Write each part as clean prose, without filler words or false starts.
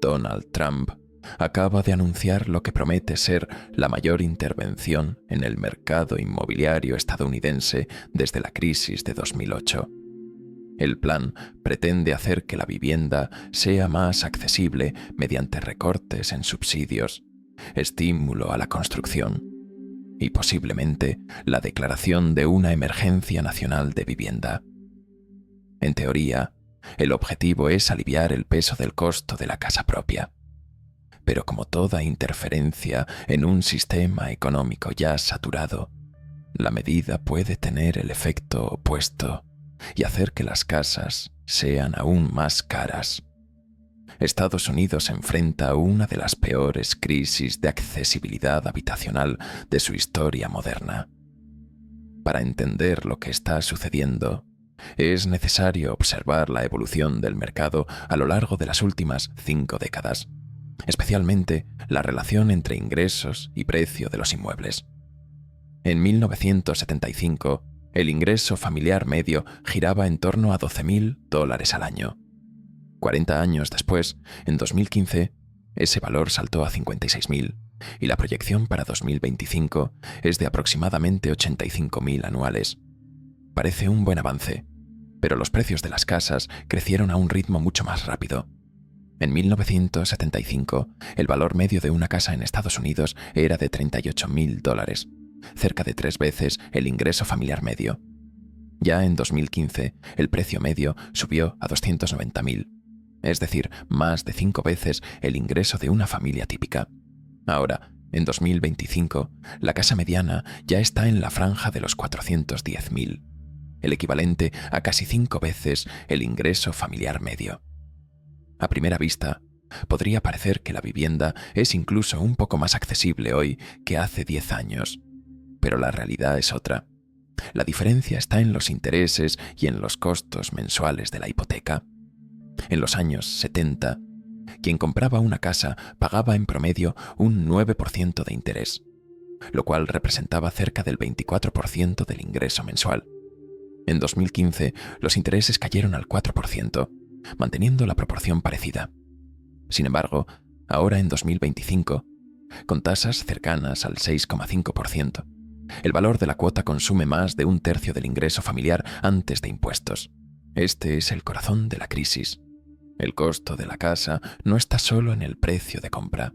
Donald Trump acaba de anunciar lo que promete ser la mayor intervención en el mercado inmobiliario estadounidense desde la crisis de 2008. El plan pretende hacer que la vivienda sea más accesible mediante recortes en subsidios, estímulo a la construcción y posiblemente la declaración de una emergencia nacional de vivienda. En teoría, el objetivo es aliviar el peso del costo de la casa propia. Pero como toda interferencia en un sistema económico ya saturado, la medida puede tener el efecto opuesto y hacer que las casas sean aún más caras. Estados Unidos enfrenta una de las peores crisis de accesibilidad habitacional de su historia moderna. Para entender lo que está sucediendo, es necesario observar la evolución del mercado a lo largo de las últimas 5 décadas, especialmente la relación entre ingresos y precio de los inmuebles. En 1975, el ingreso familiar medio giraba en torno a $12.000 al año. 40 años después, en 2015, ese valor saltó a 56.000 y la proyección para 2025 es de aproximadamente 85.000 anuales. Parece un buen avance, pero los precios de las casas crecieron a un ritmo mucho más rápido. En 1975, el valor medio de una casa en Estados Unidos era de $38.000, cerca de 3 veces el ingreso familiar medio. Ya en 2015, el precio medio subió a $290.000, es decir, más de 5 veces el ingreso de una familia típica. Ahora, en 2025, la casa mediana ya está en la franja de los $410.000, el equivalente a casi 5 veces el ingreso familiar medio. A primera vista, podría parecer que la vivienda es incluso un poco más accesible hoy que hace 10 años, pero la realidad es otra. La diferencia está en los intereses y en los costos mensuales de la hipoteca. En los años 70, quien compraba una casa pagaba en promedio un 9% de interés, lo cual representaba cerca del 24% del ingreso mensual. En 2015, los intereses cayeron al 4%, manteniendo la proporción parecida. Sin embargo, ahora en 2025, con tasas cercanas al 6,5%, el valor de la cuota consume más de un tercio del ingreso familiar antes de impuestos. Este es el corazón de la crisis. El costo de la casa no está solo en el precio de compra,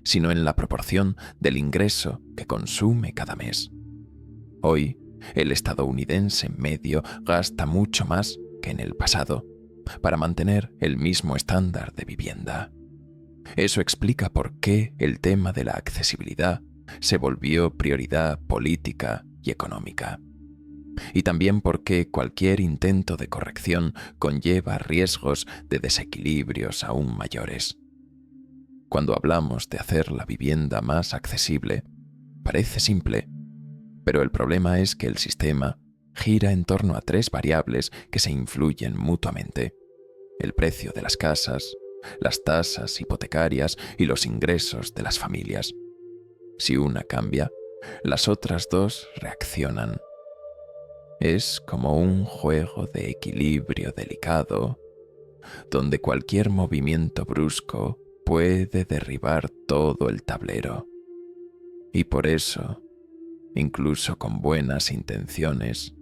sino en la proporción del ingreso que consume cada mes. Hoy, el estadounidense medio gasta mucho más que en el pasado para mantener el mismo estándar de vivienda. Eso explica por qué el tema de la accesibilidad se volvió prioridad política y económica. Y también por qué cualquier intento de corrección conlleva riesgos de desequilibrios aún mayores. Cuando hablamos de hacer la vivienda más accesible, parece simple, pero el problema es que el sistema gira en torno a 3 variables que se influyen mutuamente: el precio de las casas, las tasas hipotecarias y los ingresos de las familias. Si una cambia, las otras 2 reaccionan. Es como un juego de equilibrio delicado, donde cualquier movimiento brusco puede derribar todo el tablero. Y por eso, incluso con buenas intenciones,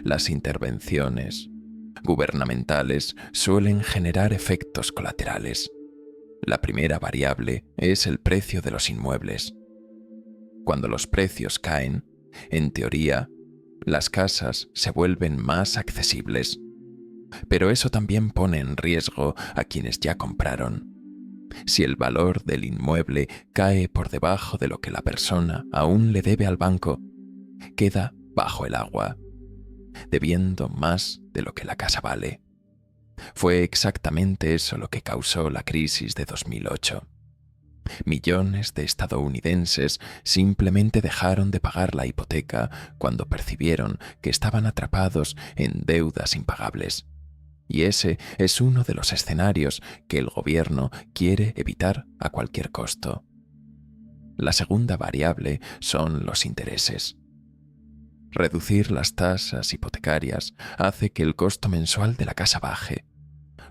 las intervenciones gubernamentales suelen generar efectos colaterales. La primera variable es el precio de los inmuebles. Cuando los precios caen, en teoría, las casas se vuelven más accesibles. Pero eso también pone en riesgo a quienes ya compraron. Si el valor del inmueble cae por debajo de lo que la persona aún le debe al banco, queda bajo el agua, debiendo más de lo que la casa vale. Fue exactamente eso lo que causó la crisis de 2008. Millones de estadounidenses simplemente dejaron de pagar la hipoteca cuando percibieron que estaban atrapados en deudas impagables. Y ese es uno de los escenarios que el gobierno quiere evitar a cualquier costo. La segunda variable son los intereses. Reducir las tasas hipotecarias hace que el costo mensual de la casa baje,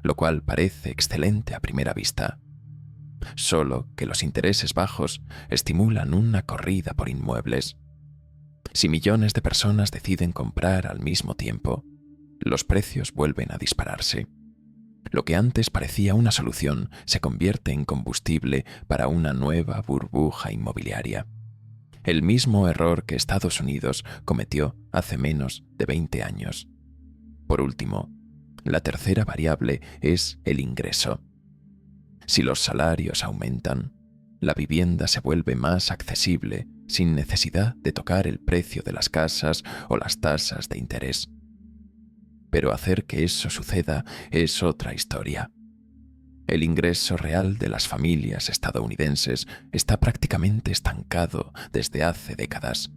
lo cual parece excelente a primera vista. solo que los intereses bajos estimulan una corrida por inmuebles. Si millones de personas deciden comprar al mismo tiempo, los precios vuelven a dispararse. Lo que antes parecía una solución se convierte en combustible para una nueva burbuja inmobiliaria. El mismo error que Estados Unidos cometió hace menos de 20 años. Por último, la tercera variable es el ingreso. Si los salarios aumentan, la vivienda se vuelve más accesible sin necesidad de tocar el precio de las casas o las tasas de interés. Pero hacer que eso suceda es otra historia. El ingreso real de las familias estadounidenses está prácticamente estancado desde hace décadas,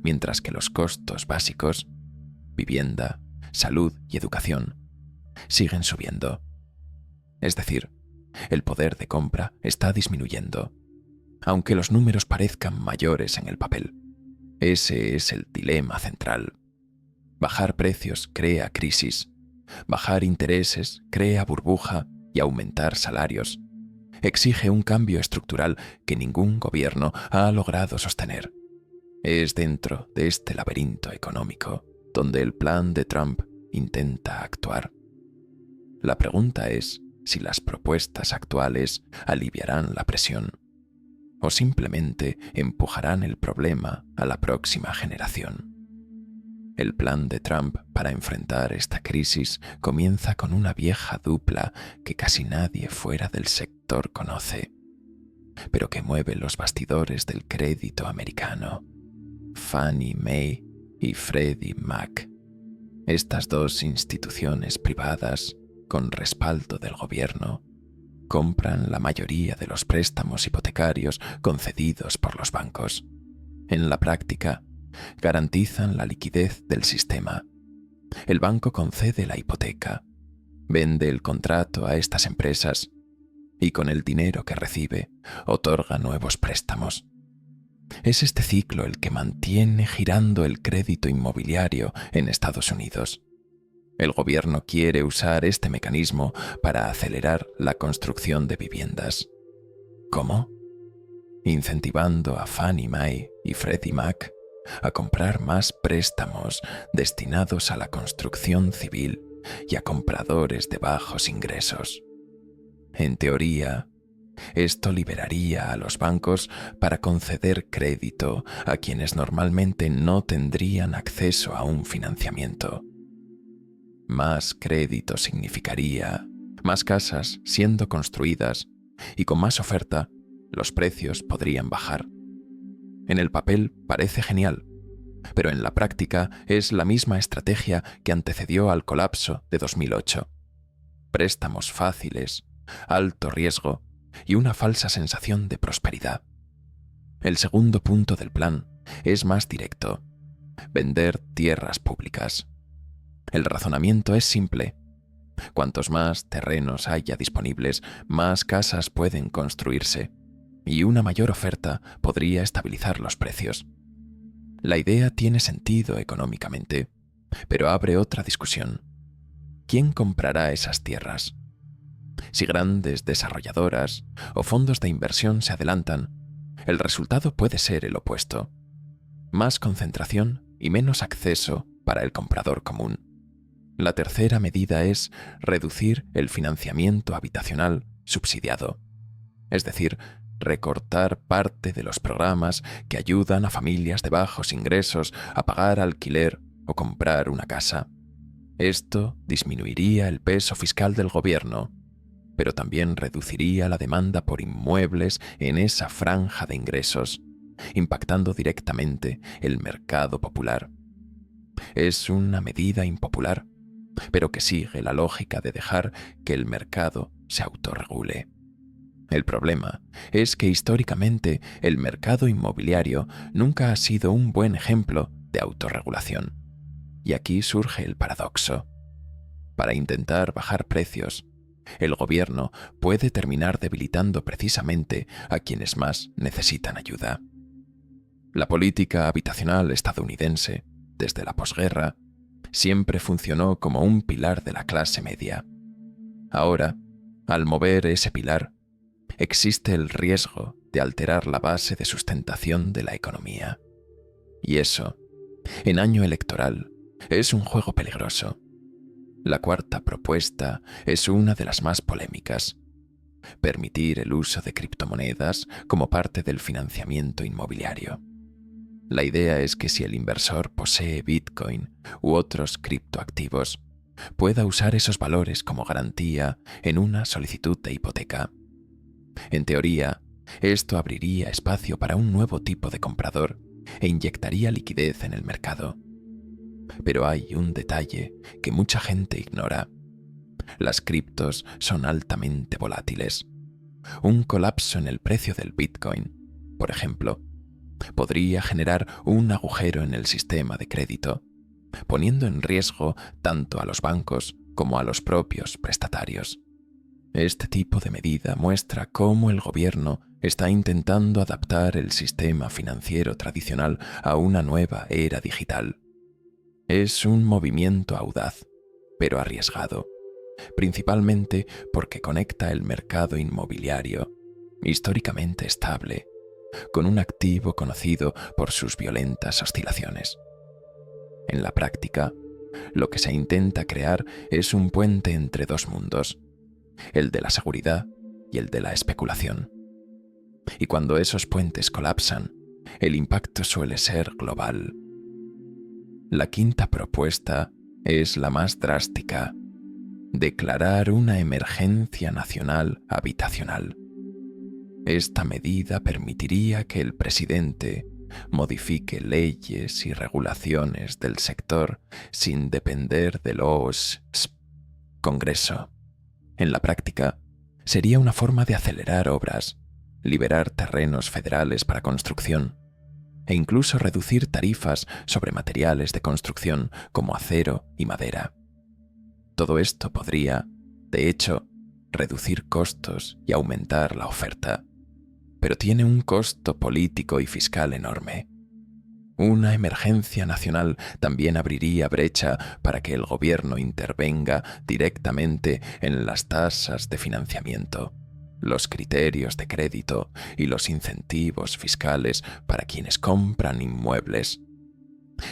mientras que los costos básicos, vivienda, salud y educación, siguen subiendo. Es decir, el poder de compra está disminuyendo, aunque los números parezcan mayores en el papel. Ese es el dilema central. Bajar precios crea crisis, bajar intereses crea burbuja y aumentar salarios exige un cambio estructural que ningún gobierno ha logrado sostener. Es dentro de este laberinto económico donde el plan de Trump intenta actuar. La pregunta es si las propuestas actuales aliviarán la presión o simplemente empujarán el problema a la próxima generación. El plan de Trump para enfrentar esta crisis comienza con una vieja dupla que casi nadie fuera del sector conoce, pero que mueve los bastidores del crédito americano: Fannie Mae y Freddie Mac. Estas dos instituciones privadas, con respaldo del gobierno, compran la mayoría de los préstamos hipotecarios concedidos por los bancos. En la práctica, garantizan la liquidez del sistema. El banco concede la hipoteca, vende el contrato a estas empresas y con el dinero que recibe otorga nuevos préstamos. Es este ciclo el que mantiene girando el crédito inmobiliario en Estados Unidos. El gobierno quiere usar este mecanismo para acelerar la construcción de viviendas. ¿Cómo? Incentivando a Fannie Mae y Freddie Mac a comprar más préstamos destinados a la construcción civil y a compradores de bajos ingresos. En teoría, esto liberaría a los bancos para conceder crédito a quienes normalmente no tendrían acceso a un financiamiento. Más crédito significaría más casas siendo construidas y con más oferta, los precios podrían bajar. En el papel parece genial, pero en la práctica es la misma estrategia que antecedió al colapso de 2008. Préstamos fáciles, alto riesgo y una falsa sensación de prosperidad. El segundo punto del plan es más directo: vender tierras públicas. El razonamiento es simple. Cuantos más terrenos haya disponibles, más casas pueden construirse, y una mayor oferta podría estabilizar los precios. La idea tiene sentido económicamente, pero abre otra discusión. ¿Quién comprará esas tierras? Si grandes desarrolladoras o fondos de inversión se adelantan, el resultado puede ser el opuesto: más concentración y menos acceso para el comprador común. La tercera medida es reducir el financiamiento habitacional subsidiado, es decir, recortar parte de los programas que ayudan a familias de bajos ingresos a pagar alquiler o comprar una casa. Esto disminuiría el peso fiscal del gobierno, pero también reduciría la demanda por inmuebles en esa franja de ingresos, impactando directamente el mercado popular. Es una medida impopular, pero que sigue la lógica de dejar que el mercado se autorregule. El problema es que históricamente el mercado inmobiliario nunca ha sido un buen ejemplo de autorregulación. Y aquí surge el paradoxo. Para intentar bajar precios, el gobierno puede terminar debilitando precisamente a quienes más necesitan ayuda. La política habitacional estadounidense, desde la posguerra, siempre funcionó como un pilar de la clase media. Ahora, al mover ese pilar, existe el riesgo de alterar la base de sustentación de la economía. Y eso, en año electoral, es un juego peligroso. La cuarta propuesta es una de las más polémicas: permitir el uso de criptomonedas como parte del financiamiento inmobiliario. La idea es que si el inversor posee Bitcoin u otros criptoactivos, pueda usar esos valores como garantía en una solicitud de hipoteca. En teoría, esto abriría espacio para un nuevo tipo de comprador e inyectaría liquidez en el mercado. Pero hay un detalle que mucha gente ignora. Las criptos son altamente volátiles. Un colapso en el precio del Bitcoin, por ejemplo, podría generar un agujero en el sistema de crédito, poniendo en riesgo tanto a los bancos como a los propios prestatarios. Este tipo de medida muestra cómo el gobierno está intentando adaptar el sistema financiero tradicional a una nueva era digital. Es un movimiento audaz, pero arriesgado, principalmente porque conecta el mercado inmobiliario, históricamente estable, con un activo conocido por sus violentas oscilaciones. En la práctica, lo que se intenta crear es un puente entre dos mundos, el de la seguridad y el de la especulación. Y cuando esos puentes colapsan, el impacto suele ser global. La quinta propuesta es la más drástica: declarar una emergencia nacional habitacional. Esta medida permitiría que el presidente modifique leyes y regulaciones del sector sin depender de los Congreso. En la práctica, sería una forma de acelerar obras, liberar terrenos federales para construcción e incluso reducir tarifas sobre materiales de construcción como acero y madera. Todo esto podría, de hecho, reducir costos y aumentar la oferta, pero tiene un costo político y fiscal enorme. Una emergencia nacional también abriría brecha para que el gobierno intervenga directamente en las tasas de financiamiento, los criterios de crédito y los incentivos fiscales para quienes compran inmuebles.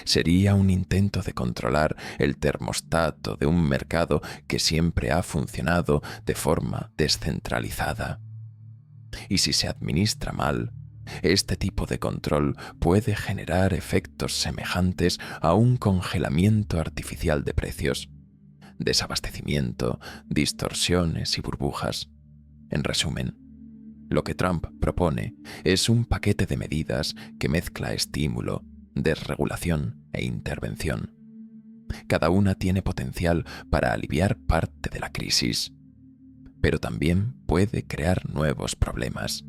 Sería un intento de controlar el termostato de un mercado que siempre ha funcionado de forma descentralizada. Y si se administra mal, este tipo de control puede generar efectos semejantes a un congelamiento artificial de precios, desabastecimiento, distorsiones y burbujas. En resumen, lo que Trump propone es un paquete de medidas que mezcla estímulo, desregulación e intervención. Cada una tiene potencial para aliviar parte de la crisis, pero también puede crear nuevos problemas,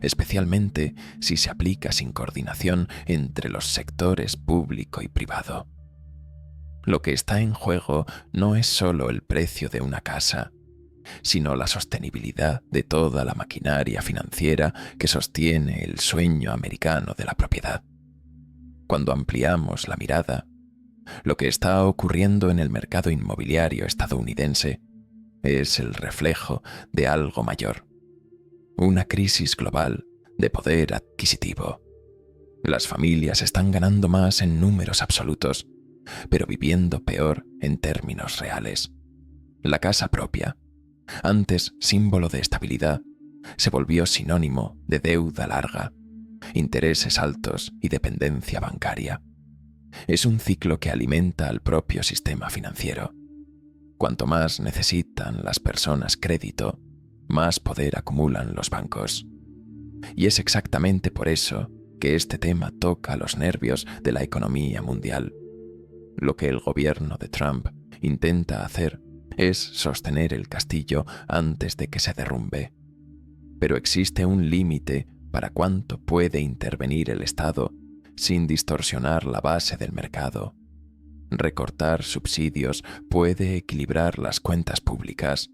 especialmente si se aplica sin coordinación entre los sectores público y privado. Lo que está en juego no es solo el precio de una casa, sino la sostenibilidad de toda la maquinaria financiera que sostiene el sueño americano de la propiedad. Cuando ampliamos la mirada, lo que está ocurriendo en el mercado inmobiliario estadounidense es el reflejo de algo mayor: una crisis global de poder adquisitivo. Las familias están ganando más en números absolutos, pero viviendo peor en términos reales. La casa propia, antes símbolo de estabilidad, se volvió sinónimo de deuda larga, intereses altos y dependencia bancaria. Es un ciclo que alimenta al propio sistema financiero. Cuanto más necesitan las personas crédito, más poder acumulan los bancos. Y es exactamente por eso que este tema toca los nervios de la economía mundial. Lo que el gobierno de Trump intenta hacer es sostener el castillo antes de que se derrumbe. Pero existe un límite para cuánto puede intervenir el Estado sin distorsionar la base del mercado. Recortar subsidios puede equilibrar las cuentas públicas,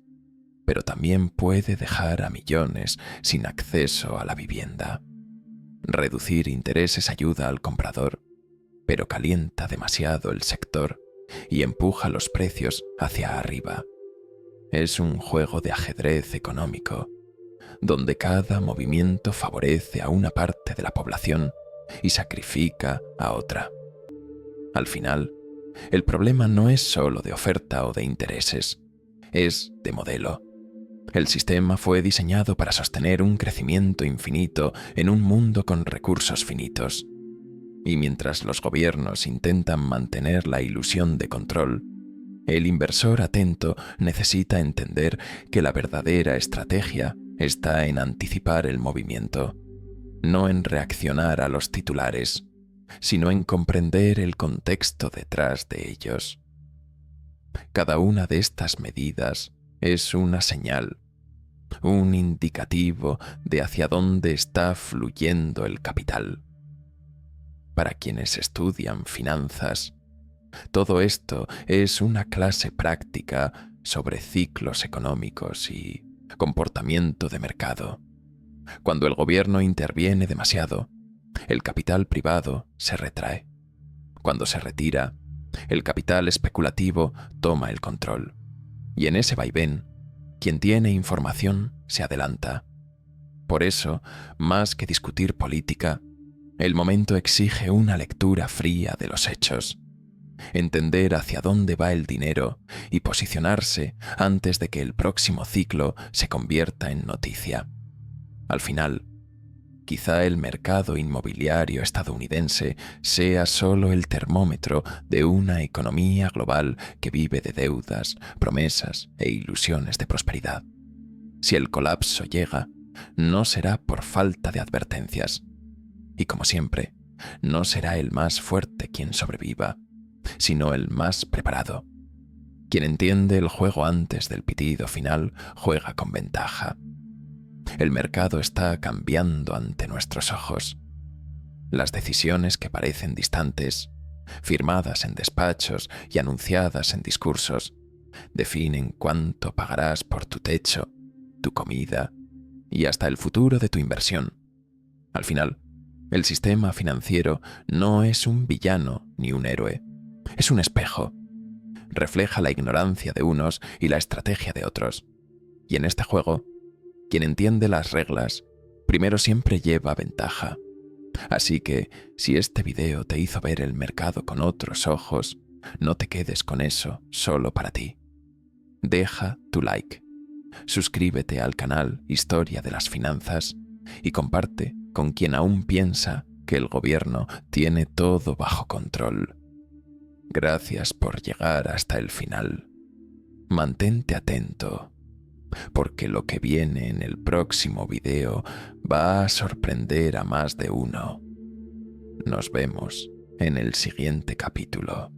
pero también puede dejar a millones sin acceso a la vivienda. Reducir intereses ayuda al comprador, pero calienta demasiado el sector y empuja los precios hacia arriba. Es un juego de ajedrez económico, donde cada movimiento favorece a una parte de la población y sacrifica a otra. Al final, el problema no es solo de oferta o de intereses, es de modelo. El sistema fue diseñado para sostener un crecimiento infinito en un mundo con recursos finitos. Y mientras los gobiernos intentan mantener la ilusión de control, el inversor atento necesita entender que la verdadera estrategia está en anticipar el movimiento, no en reaccionar a los titulares, sino en comprender el contexto detrás de ellos. Cada una de estas medidas es una señal, un indicativo de hacia dónde está fluyendo el capital. Para quienes estudian finanzas, todo esto es una clase práctica sobre ciclos económicos y comportamiento de mercado. Cuando el gobierno interviene demasiado, el capital privado se retrae. Cuando se retira, el capital especulativo toma el control. Y en ese vaivén, quien tiene información se adelanta. Por eso, más que discutir política, el momento exige una lectura fría de los hechos, entender hacia dónde va el dinero y posicionarse antes de que el próximo ciclo se convierta en noticia. Al final, quizá el mercado inmobiliario estadounidense sea solo el termómetro de una economía global que vive de deudas, promesas e ilusiones de prosperidad. Si el colapso llega, no será por falta de advertencias. Y como siempre, no será el más fuerte quien sobreviva, sino el más preparado. Quien entiende el juego antes del pitido final juega con ventaja. El mercado está cambiando ante nuestros ojos. Las decisiones que parecen distantes, firmadas en despachos y anunciadas en discursos, definen cuánto pagarás por tu techo, tu comida y hasta el futuro de tu inversión. Al final, el sistema financiero no es un villano ni un héroe, es un espejo. Refleja la ignorancia de unos y la estrategia de otros. Y en este juego, quien entiende las reglas, primero siempre lleva ventaja. Así que, si este video te hizo ver el mercado con otros ojos, no te quedes con eso solo para ti. Deja tu like, suscríbete al canal Historia de las Finanzas y comparte con quien aún piensa que el gobierno tiene todo bajo control. Gracias por llegar hasta el final. Mantente atento, porque lo que viene en el próximo video va a sorprender a más de uno. Nos vemos en el siguiente capítulo.